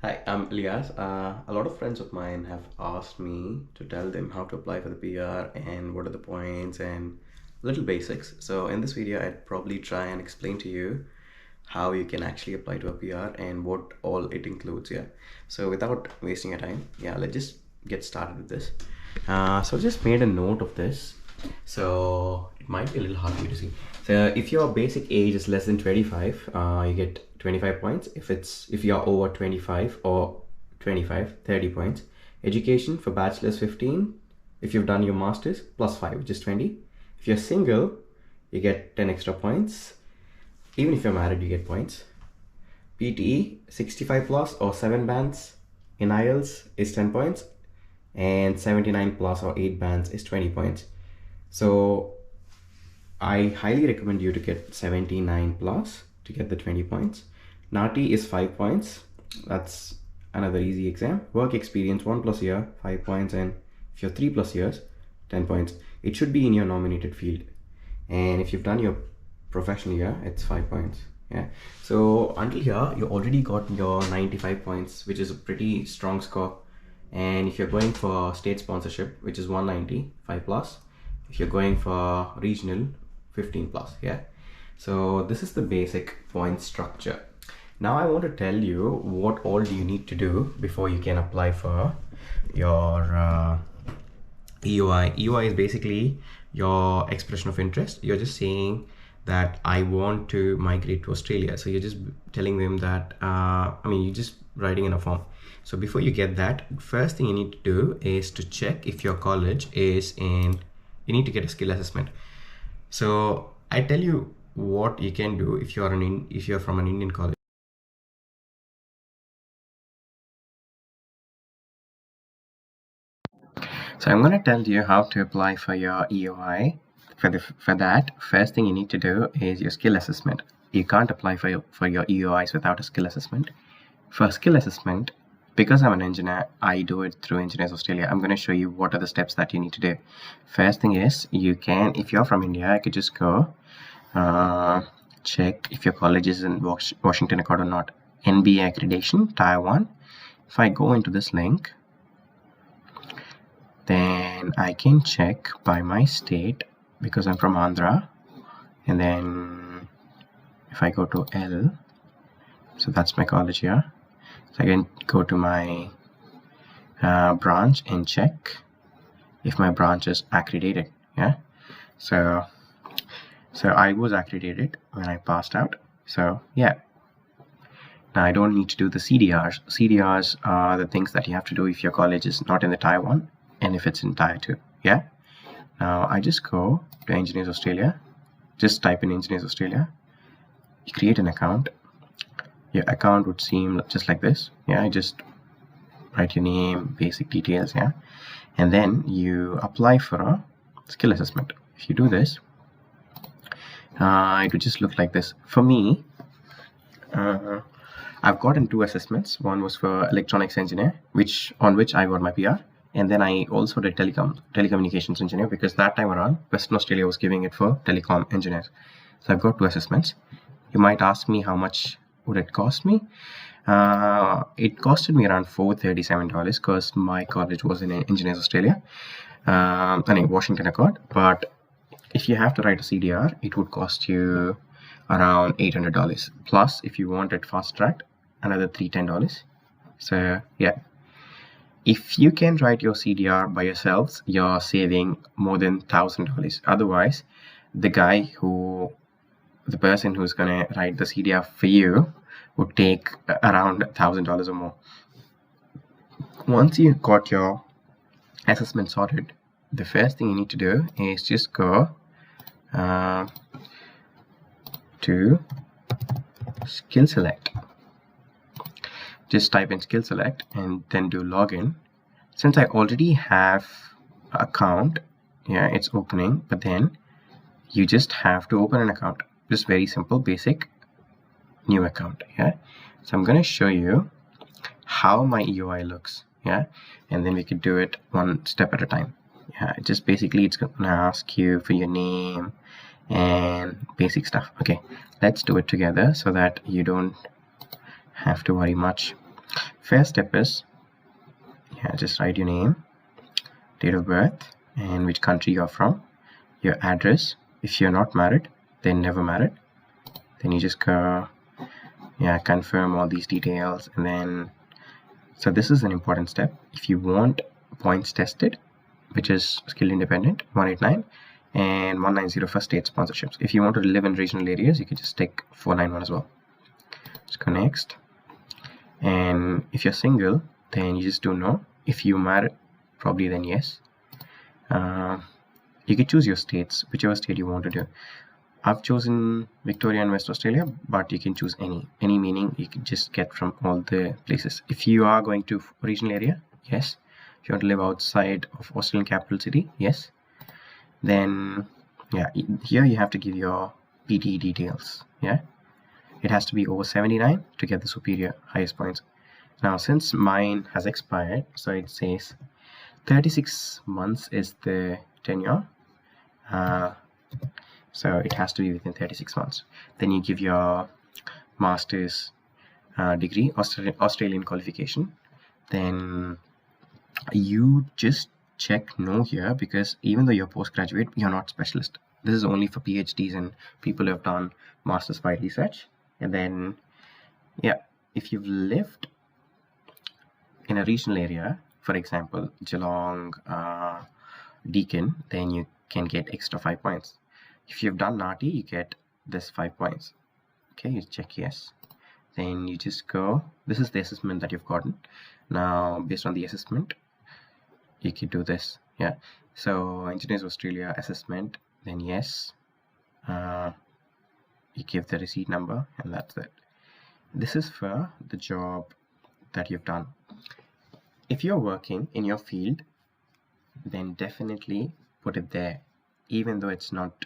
Hi, I'm Elias. A lot of friends of mine have asked me to tell them how to apply for the PR and what are the points and little basics. So in this video, I'd probably try and explain to you how you can actually apply to a PR and what all it includes. Yeah. So without wasting your time, yeah, let's just get started with this. So I just made a note of this. So it might be a little hard for you to see. So if your basic age is less than 25, you get 25 points. If you're over 25 or 25, 30 points. Education for bachelor's 15. If you've done your master's, plus 5, which is 20. If you're single, you get 10 extra points. Even if you're married, you get points. PTE 65 plus or 7 bands in IELTS is 10 points, and 79 plus or 8 bands is 20 points. So I highly recommend you to get 79 plus to get the 20 points. NATI is 5 points. That's another easy exam. Work experience 1 plus year, 5 points, and if you're 3 plus years, 10 points. It should be in your nominated field. And if you've done your professional year, it's 5 points. Yeah. So until here, you already got your 95 points, which is a pretty strong score. And if you're going for state sponsorship, which is 190, 5 plus. If you're going for regional, 15 plus. Yeah. So this is the basic point structure. Now I want to tell you what all do you need to do before you can apply for your EOI. EOI is basically your expression of interest. You're just saying that I want to migrate to Australia. So you're just telling them that, you're just writing in a form. So before you get that, first thing you need to do is to check if your college is in, you need to get a skill assessment. So I tell you what you can do if you're from an Indian college. So I'm going to tell you how to apply for your EOI. For that, first thing you need to do is your skill assessment. You can't apply for your EOIs without a skill assessment. For skill assessment, because I'm an engineer, I do it through Engineers Australia. I'm going to show you what are the steps that you need to do. First thing is, if you're from India, I could just go check if your college is in Washington Accord or not. NBA accreditation, Tier 1. If I go into this link, then I can check by my state because I'm from Andhra. And then if I go to L, so that's my college here. So I can go to my branch and check if my branch is accredited. Yeah. So I was accredited when I passed out. So yeah. Now I don't need to do the CDRs. CDRs are the things that you have to do if your college is not in the Tier 1 and if it's in Tier 2. Yeah. Now I just go to Engineers Australia. Just type in Engineers Australia. You create an account. Your account would seem just like this. Yeah, I just write your name, basic details. Yeah, and then you apply for a skill assessment. If you do this, it would just look like this. For me, I've gotten 2 assessments. One was for electronics engineer, on which I got my PR, and then I also did telecommunications engineer, because that time around Western Australia was giving it for telecom engineers. So I've got 2 assessments. You might ask me how much would it cost me. It costed me around $437 because my college was in Engineers Australia, Washington Accord. But if you have to write a CDR, it would cost you around $800. Plus, if you want it fast tracked, another $310. So yeah, if you can write your CDR by yourselves, you're saving more than $1,000. Otherwise, the person who's going to write the CDR for you would take around $1,000 or more. Once you got your assessment sorted, the first thing you need to do is just go to skill select. Just type in skill select and then do login. Since I already have an account, yeah, it's opening, but then you just have to open an account. Just very simple, basic, new account. Yeah. So I'm going to show you how my EOI looks. Yeah. And then we could do it one step at a time. Yeah. Just basically, it's going to ask you for your name and basic stuff. Okay. Let's do it together so that you don't have to worry much. First step is, just write your name, date of birth, and which country you're from, your address. If you're not married, then never married. Then you just go, confirm all these details. And then, so this is an important step. If you want points tested, which is skill independent, 189 and 190 for state sponsorships. If you want to live in regional areas, you can just take 491 as well. Just go next. And if you're single, then you just do no. If you married, probably then yes. You can choose your states, whichever state you want to do. I've chosen Victoria and West Australia, but you can choose any meaning you can just get from all the places. If you are going to regional area, yes. If you want to live outside of Australian capital city, yes. Then here you have to give your PTE details. It has to be over 79 to get the superior highest points. Now since mine has expired, so it says 36 months is the tenure, so it has to be within 36 months. Then you give your master's degree, Australian qualification. Then you just check no here, because even though you're postgraduate, you're not specialist. This is only for PhDs and people who have done master's by research. And then if you've lived in a regional area, for example Geelong, Deakin, then you can get extra 5 points. If you've done NATI, you get this 5 points. Okay, you check yes. Then you just go, this is the assessment that you've gotten. Now based on the assessment, you can do this. So Engineers Australia assessment, then yes, you give the receipt number, and that's it. This is for the job that you've done. If you're working in your field, then definitely put it there. Even though it's not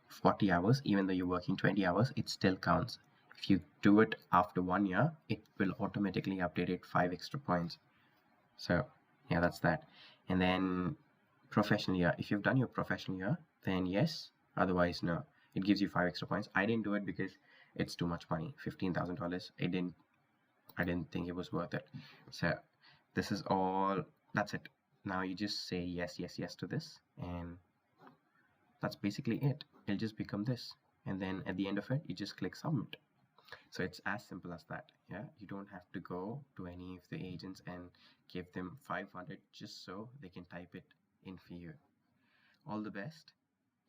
40 hours, even though you're working 20 hours, it still counts. If you do it after 1 year, it will automatically update it 5 extra points. So that's that. And then professional year, if you've done your professional year, then yes, otherwise no. It gives you 5 extra points. I didn't do it because it's too much money, $15,000. I didn't think it was worth it. So this is all, that's it. Now you just say yes to this, and that's basically it. It'll just become this, and then at the end of it, you just click submit. So it's as simple as that. You don't have to go to any of the agents and give them 500 just so they can type it in for you. All the best,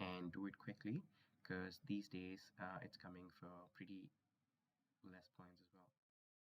and do it quickly, because these days it's coming for pretty less points as well.